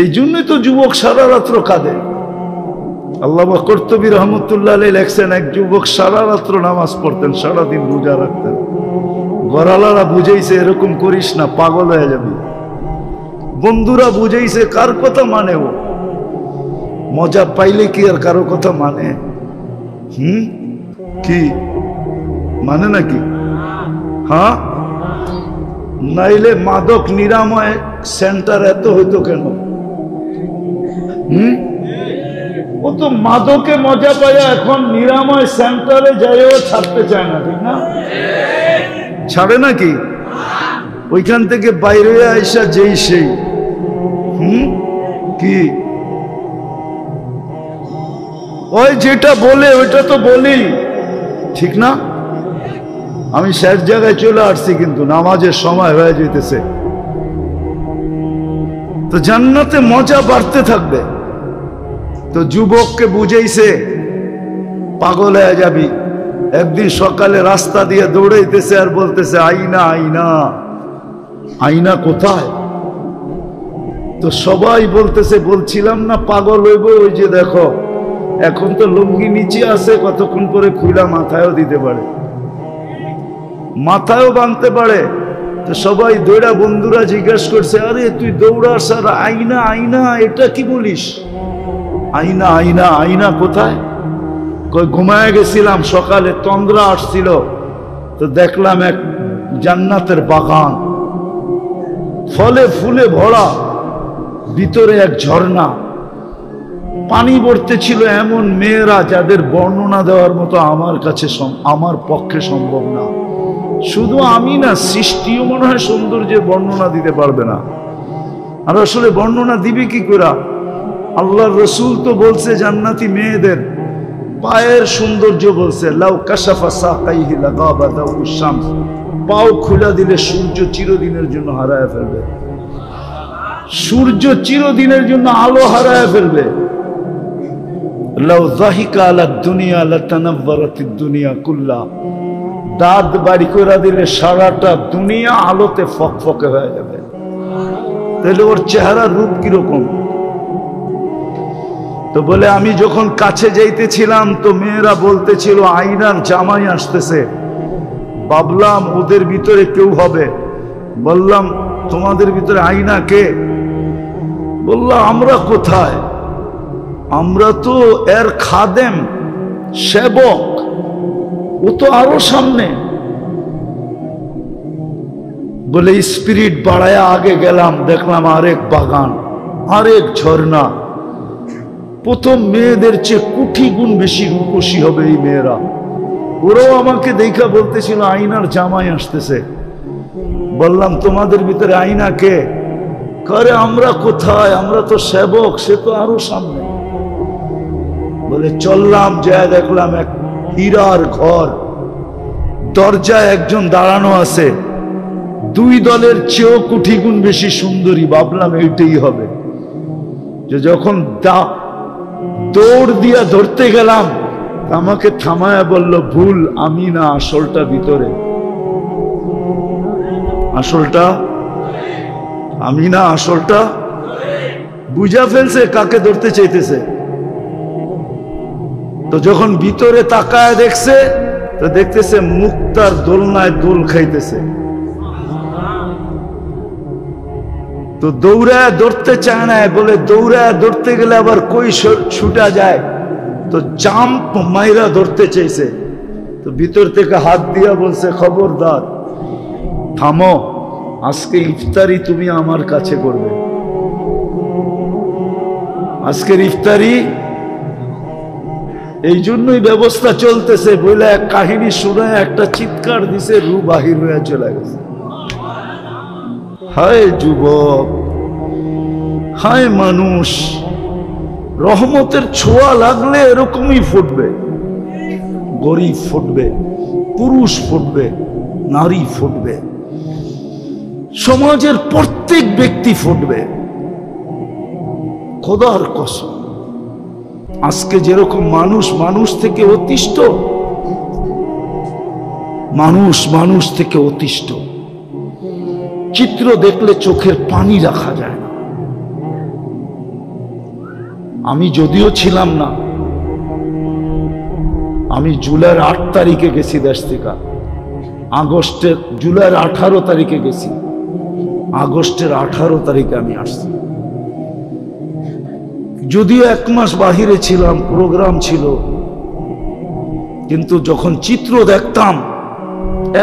এই জন্যই তো যুবক সারা রাত্র কাঁদে। আল্লামা কর্তুবী রহমতুল্লাহ আলাইহি লেখছেন, এক যুবক সারা রাত্র নামাজ পড়তেন, সারাদিন রোজা রাখতেন। গড়ালারা বুঝাইছে এরকম করিস না, পাগল হয়ে যাবি। বন্ধুরা বুঝাইছে, কার কথা মানে? ও মজা পাইলে কি আর কারো কথা মানে? কি মানে নাকি? হ্যাঁ, নাইলে মাদক নিরাময় সেন্টার এত হইতো কেন? ও তো মাদকে মজা পায়, এখন নিরাময় সেন্টারে যাইও ছাড়তে চায় না, ঠিক না? ছাড়ে নাকি? ওইখান থেকে বাইরে আইসা যেই সেই কি ওই যেটা বলে ওইটা তো বলি, ঠিক না? আমি শেষ জায়গায় চলে আসছি, কিন্তু নামাজের সময় হয়ে যেতেছে। তো জান্নাতে মজা বাড়তে থাকবে। তো যুবককে বুঝাইছে, পাগল হয়ে যাবি। একদিন সকালে রাস্তা দিয়ে দৌড়াইতেছে আর বলতেছে, আইনা আইনা আইনা কোথায়? তো সবাই বলতেছে, বলছিলাম না পাগল হইব, ওই যে দেখো এখন তো লুঙ্গি নিচে আছে, কতক্ষণ পরে খুলা মাথায়ও দিতে পারে, মাথায়ও বাঁধতে পারে। তো সবাই দৌড়া, বন্ধুরা জিজ্ঞেস করছে, আরে তুই দৌড়াস আর আইনা আইনা এটা কি বলিস? আইনা আইনা আইনা কোথায়? কই ঘুমায় গেছিলাম, সকালে তন্দ্রা আসছিল, তো দেখলাম এক জান্নাতের বাগান, ফলে ফুলে ভরা, ভিতরে এক ঝর্ণা, পানি পড়তে ছিল, এমন মেয়েরা যাদের বর্ণনা দেওয়ার মতো আমার কাছে আমার পক্ষে সম্ভব না। শুধু আমি না, সৃষ্টিও মনে হয় সৌন্দর্যের বর্ণনা দিতে পারবে না। আর আসলে বর্ণনা দিবে কি করে? আল্লাহর রসুল তো বলছে জান্নাতি মেয়েদের পায়ের সৌন্দর্য বলছে, লাউ কাশাফা সাকাইহি লাগাবা দাউ শামস, পাও খুলে দিলে সূর্য চিরদিনের জন্য হারায় ফেলবে। সূর্য চিরদিনের জন্য আলো হারায় ফেলবে। লাউ যাহিকা আলা দুনিয়া লাতানাওয়ারাতিদ দুনিয়া কুল্লা, দাঁত বাড়ি করে দিলে সারাটা দুনিয়া আলোতে ফকফকে হয়ে যাবে। তাহলে ওর চেহারার রূপ কিরকম? তো বলে, আমি যখন কাছে যাইতেছিলাম তো মেয়েরা বলতেছিল আইনার জামাই আসতেছে। ভাবলাম ওদের ভিতরে কেউ হবে। বললাম, তোমাদের ভিতরে আইনা কে? বললাম, আমরা কোথায়? আমরা তো এর খাদেম, সেবক, ও তো আরো সামনে। বলে স্পিরিট বাড়ায় আগে গেলাম, দেখলাম আরেক বাগান, আরেক ঝর্ণা। প্রথম মেয়েদের চেয়ে কোটি গুণ বেশি রূপসী হবে এই মেয়েরা। ওরাও আমাকে দেখা বলতেছিল আইনার জামাই আসতেছে। বললাম, তোমাদের ভিতরে আইনা কে? করে আমরা কোথায়? আমরা তো সেবক, সে তো আরো সামনে। বলে চললাম, যা দেখলাম এক হীরার ঘর, দরজায় একজন দাঁড়ানো আছে, দুই দলের চেয়েও কোটি গুণ বেশি সুন্দরী। ভাবলাম এইটাই হবে। যে যখন দৌড় দিয়া ধরতে গেলাম, আমাকে থামায়া বলল, ভুল, আমি না, আসলটা ভিতরে। আসলটা আমি না, আসলটা। বুঝা ফেলছে কাকে ধরতে চাইতেছে। তো যখন ভিতরে তাকায় দেখছে, তো দেখতেছে মুক্তার দোলনায় দোল খাইতেছে। তো দৌড়ায় ধরতে চায় না, বলে দৌড়ায় ধরতে গেলে আবার কই ছুটা যায়, তো জাম্প মাইরা ধরতে চাইছে। তো ভিতর থেকে হাত দিয়া বলছে, খবরদার, থামো, আজকে ইফতারি তুমি আমার কাছে করবে। আজকের ইফতারি এই জন্যই ব্যবস্থা চলতেছে। বলে এক কাহিনী শুনে একটা চিৎকার দিছে, রু বাহির হয়ে চলে গেছে। হায় যুবক, হায় মানুষ, রহমতের ছোঁয়া লাগলে এরকমই ফুটবে। গরিব ফুটবে, পুরুষ ফুটবে, নারী ফুটবে। সমাজের প্রত্যেক ব্যক্তি ফুটবে। খোদার কসম, আজকে যেরকম মানুষ মানুষ থেকে অতিষ্ঠ, মানুষ থেকে অতিষ্ঠ, চিত্র দেখলে চোখের পানি রাখা যায় না। আমি যদিও ছিলাম না, আমি জুলাইয়ের 8 তারিখে গেছি দেশ থেকে, জুলাইয়ের 18 তারিখে গেছি, আগস্টের 18 তারিখে আমি আসছি। যদিও 1 মাস বাহিরে ছিলাম, প্রোগ্রাম ছিল, কিন্তু যখন চিত্র দেখতাম,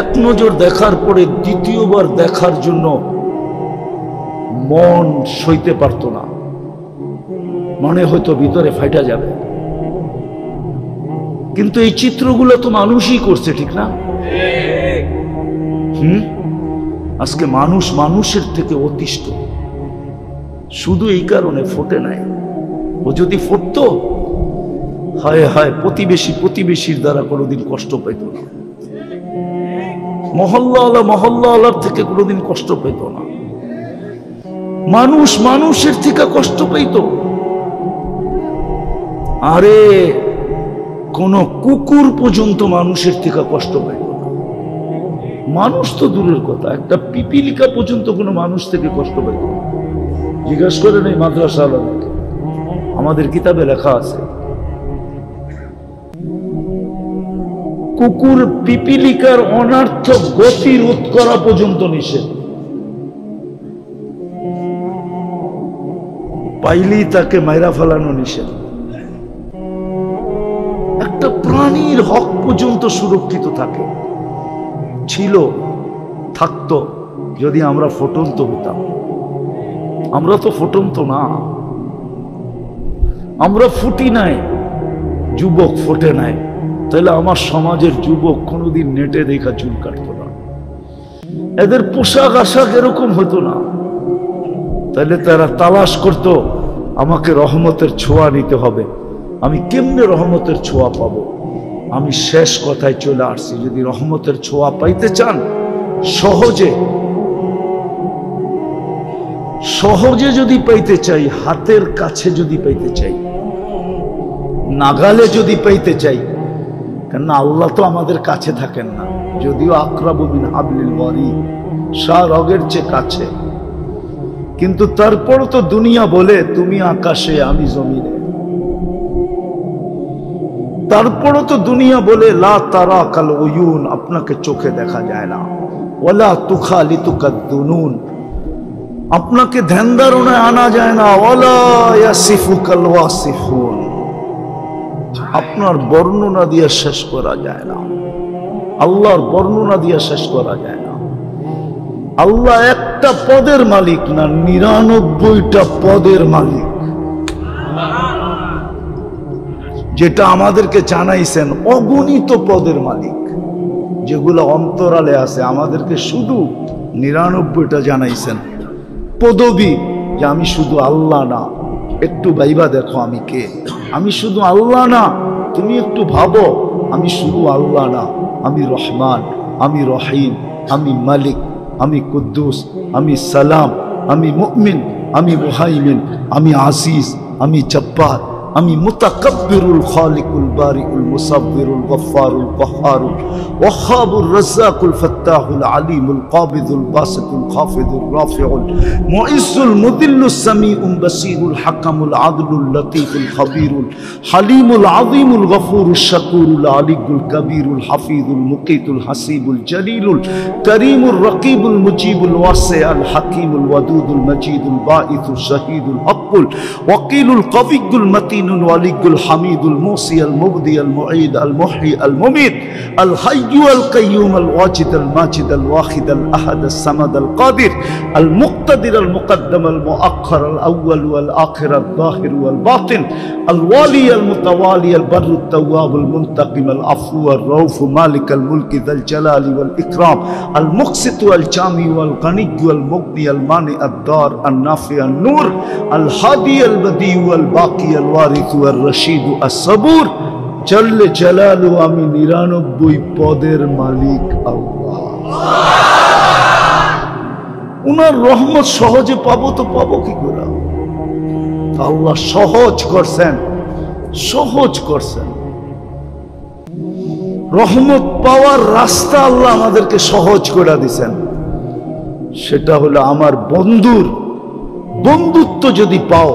এক নজর দেখার পরে দ্বিতীয়বার দেখার জন্য মন সইতে পারত না, মনে হয়তো ভিতরে ফাইটা যাবে। কিন্তু এই চিত্রগুলো তো মানুষই করছে, ঠিক না? আজকে মানুষ মানুষের থেকে অতিষ্ঠ, শুধু এই কারণে ফোটে নাই। ও যদি ফুটতো, হায় হায়, প্রতিবেশীর দ্বারা কোনোদিন কষ্ট পেত না, মহল্লাওয়ালার থেকে কোনোদিন কষ্ট পেত না, মানুষ মানুষের থেকে কষ্ট পেত। আরে কোন কুকুর পর্যন্ত মানুষের থেকে কষ্ট পেত না। মানুষ তো দূরের কথা, একটা পিপিলিকা পর্যন্ত কোনো মানুষ থেকে কষ্ট পেত না। জিজ্ঞাসা করেন এই মাদ্রাসা আলাদাকে, আমাদের কিতাবে লেখা আছে, কুকুর পিপিলিকার অনার্থক গতি রোধ করা পর্যন্ত নিষেধ। পাইলেই তাকে মাইরা ফেলানো নিষেধ। একটা প্রাণীর হক পর্যন্ত সুরক্ষিত থাকে, ছিল, থাকতো যদি আমরা ফুটন্ত হতাম। আমরা তো ফুটন্ত না, আমরা ফুটি নাই, যুবক ফোটে নাই। তাহলে আমার সমাজের যুবক কোনোদিন নেটে দেখা চুল কাটতো না, এদের পোশাক আশাক এরকম হতো না। তাহলে তারা তালাশ করতো, আমাকে রহমতের ছোঁয়া নিতে হবে, আমি কেমনে রহমতের ছোঁয়া পাবো? আমি শেষ কথায় চলে আসছি, যদি রহমতের ছোঁয়া পাইতে চান, সহজে যদি পাইতে চাই, হাতের কাছে যদি পাইতে চাই, নাগালে যদি পাইতে চাই, কেননা আল্লাহ তো আমাদের কাছে থাকেন না, যদিও আকরাবু মিন হাবলিল ওয়ারিদ, রগের চেয়ে কাছে, কিন্তু তারপর তো দুনিয়া বলে তুমি আকাশে আমি জমিনে। তারপরও তো দুনিয়া বলে লা তারা কাল উয়ুন, আপনাকে চোখে দেখা যায় না, ওয়ালা তুখালিতুকা দুনুন, আপনাকে ধ্যান ধারণায় আনা যায় না, ওয়ালা ইয়াসিফুকাল ওয়াসিফুন, আপনার বর্ণনা দিয়ে শেষ করা যায় না, আল্লাহর বর্ণনা দিয়ে শেষ করা যায় না। আল্লাহ একটা পদের মালিক না, 99টা পদের মালিক, যেটা আমাদেরকে জানাইছেন, অগণিত পদের মালিক, যেগুলো অন্তরালে আছে, আমাদেরকে শুধু 99টা জানাইছেন। পদবী, যে আমি শুধু আল্লাহ না, একটু ভাইবা দেখো আমি কে, আমি শুধু আল্লাহ না, তুমি একটু ভাবো আমি শুধু আল্লাহ না, আমি রহমান, আমি রহিম, আমি মালিক, আমি কুদ্দুস, আমি সালাম, আমি মুমিন, আমি মুহাইমিন, আমি আজিজ, আমি জব্বার, আমি মুতাকাব্বিরুল খালিকুল বারিউল মুসাব্বিরুল গফফারুল কহ্হারুল ওয়াহ্হাবুর রাজ্জাকুল ফাত্তাহুল আলিমুল কাবিদুল বাসিতুল খাফিদুর রাফিউল মুইজ্জুল মুদিল্লুস সামিউল বাসীরুল হাকামুল আদলুল লতীফুল খবীরুল হালিমুল আযীমুল গফুরুশ শাকুরুল আলিয়ুল কবীরুল হাফিজুল মুকিতুল হাসিবুল জলিলুল করিমুর রকিবুল মুজিবুল ওয়াসিউল হাকিমুল ওয়াদুদুল মজিদুল বাঈসুশ শাহীদুল হকুল ওয়াকিলুল কবিয়ুল মতিন الولي الحميد الموصي المبدي المعيد المحيي المميت الحي القيوم الواجد الماجد الواحد الأحد الصمد القادر المقتدر المقدم المؤخر الأول والآخر الظاهر والباطن الوالي المتوالي البر التواب المنتقم العفو الرؤوف مالك الملك ذا الجلال والإكرام المقسط والجامع والغني والمغني المانع الدار النافع النور الهادي البديع والباقي الوارث والرشيد الصبور جل جلاله আমি 99 পদের মালিক আল্লাহ। উনার রহমত সহজে পাবো তো পাবো কি করে? আল্লাহ সহজ করছেন, সহজ করছেন। রহমত পাওয়ার রাস্তা আল্লাহ আমাদেরকে সহজ করে দিছেন। সেটা হলো আমার বন্ধুর বন্ধুত্ব যদি পাও,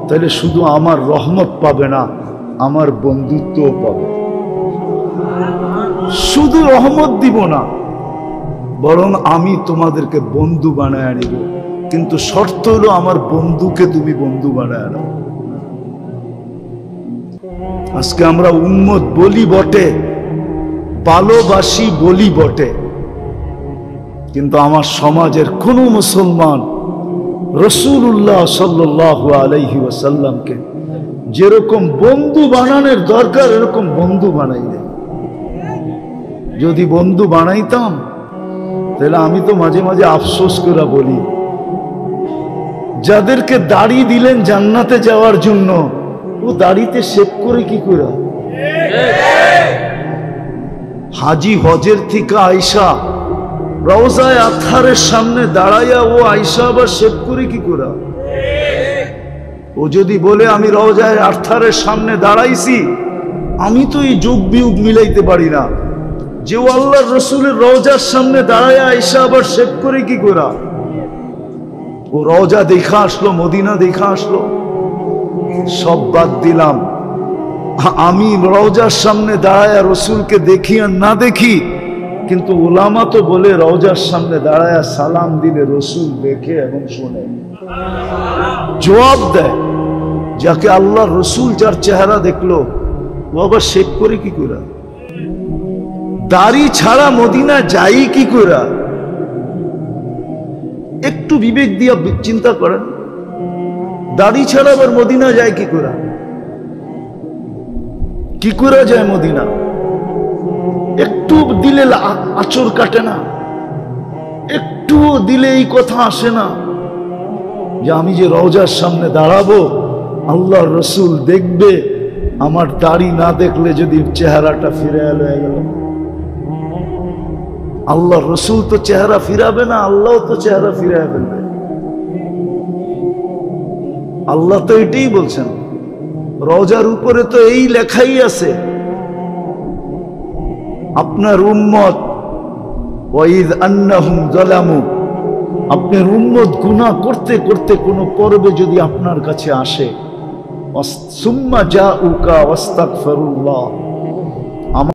তাহলে শুধু আমার রহমত পাবে না, আমার বন্ধুত্বও পাবে। শুধু রহমত দিব না, বরং আমি তোমাদেরকে বন্ধু বানায় নিব। কিন্তু শর্ত হলো আমার বন্ধুকে তুমি বন্ধু বানায় নাও। আজকে আমরা উম্মত বলি বটে, ভালোবাসি বলি বটে, কিন্তু আমার সমাজের কোন মুসলমান রাসূলুল্লাহ সাল্লাল্লাহু আলাইহি ওয়াসাল্লামকে যেরকম বন্ধু বানানোর দরকার এরকম বন্ধু বানাই নাই। যদি বন্ধু বানাইতাম তাহলে আমি তো মাঝে মাঝে আফসোস করে বলি, যাদেরকে দাড়ি দিলেন জান্নাতে যাওয়ার জন্য, ও দাড়িতে শেভ করে কি করে? হাজি হজের থেকে আয়সা রওজায়ে আতহারের সামনে দাঁড়াইয়া ও আয়সা আবার শেভ করে কি করে? ও যদি বলে আমি রওজায়ে আতহারের সামনে দাঁড়াইছি, আমি তো এই যোগ বিয়োগ মিলাইতে পারি না যে ও আল্লাহর রাসূলের রওজার সামনে দাঁড়াইয়া আয়সা আবার শেভ করে কি করে? ও রওজা দেখা আসলো, মদিনা দেখা আসলো, সব বাদ দিলাম। আমি রওজার সামনে দাঁড়ায়া রসুলকে দেখি আর না দেখি, কিন্তু উলামা তো বলে রওজার সামনে দাঁড়ায়া সালাম দিলে রসুল দেখে এবং শোনে, জবাব দেয়। যাকে আল্লাহ রসুল যার চেহারা দেখলো, ও আবার শেভ করে কি করে? দাড়ি ছাড়া মদিনা যাই কি করে? একটু বিবেক দিয়ে চিন্তা করেন, দাড়ি ছাড়া আবার মদিনা যায় কি করে? কি করে যায় মদিনা? একটু দিলে আঁচড় কাটে না? একটু দিলে এই কথা আসে না যে আমি যে রওজার সামনে দাঁড়াবো, আল্লাহর রসুল দেখবে, আমার দাড়ি না দেখলে যদি চেহারাটা ফিরে এলো গেল। আল্লাহর রসুল তো চেহারা ফিরাবে না, আল্লাহ তো চেহারা ফিরে ফেলবে। আল্লাহ তো এটাই বলছেন, রওজার উপরে তো এই লেখাই আছে, আপনার উম্মত ওয়াইদ আন্নাহুম যালামু, আপনার উম্মত গুনাহ করতে করতে কোন পর্বে যদি আপনার কাছে আসে, সুম্মা জাউকা ওয়াস্তাগফিরুল্লাহ,